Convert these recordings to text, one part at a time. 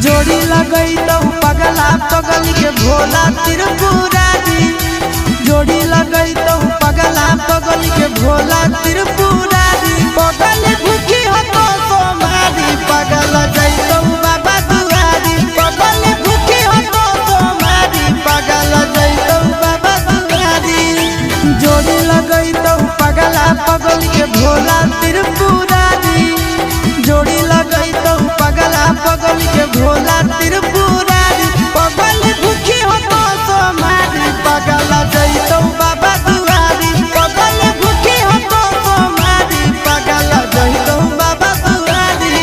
जोड़ी लगई तो पगला पगली के भोला त्रिपुरारी। जोड़ी लगई तो पगला पगली के भोला त्रिपुरारी। पगल भूखी हो तो सोमारी पगल जैतो बाबा दुआरी। पगल भूखी हो तो सोमारी पगल जैतो बाबा दुआरी। जोड़ी लगई तो पगला पगली के भोला त्रिपुरारी। जोड़ी लगई तो पगला पगल के भोला त्रिपुरारी। पगल भूखी हो तो सोमारी पगल जैतो बाबा दुआरी। पगल भूखी हो तो सोमारी पगल जैतो बाबा दुआरी।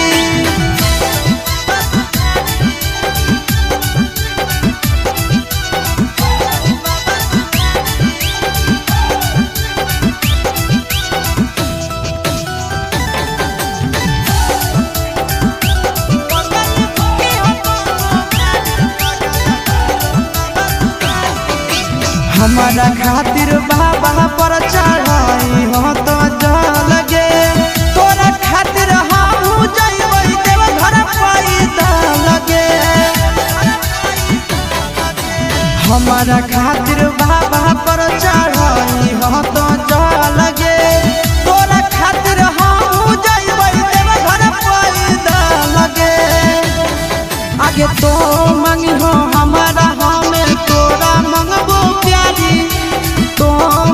हमारा खातिर बाबा पर चढ़ाई हो तो लगे। तोरा खातिर हम जइबै देव घर पैदा लगे। हमारा खातिर बाबा पर चढ़ाई हो तो लगे। तोरा खातिर हम जइबै देव घर पैदा लगे। आगे तो मांगी हो हमारा हमें तोरा मंगबो प्यारी। तो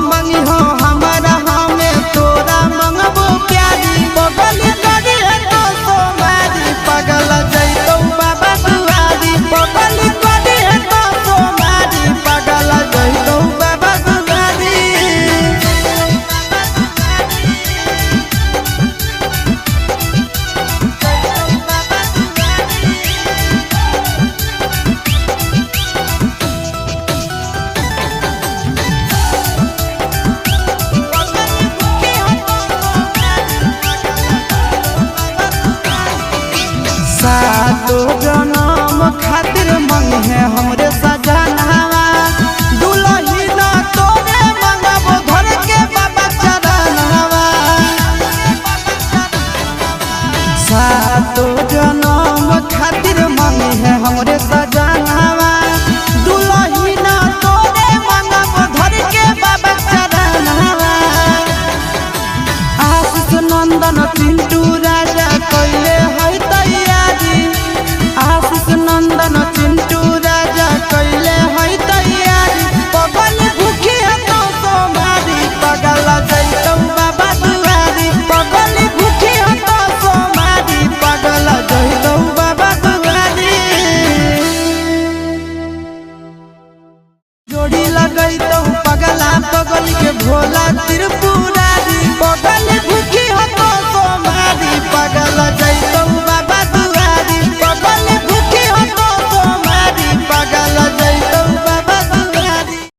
मांगी हो हमारा हमें तोरा मंगबो प्यारी। पगल करी है तो सोमारी पगल जैतो बाबा दुआरी। पगल करी है तो सोमारी पगल जैतो बाबा दुआरी। सातो जन्म खातिर मंग है हम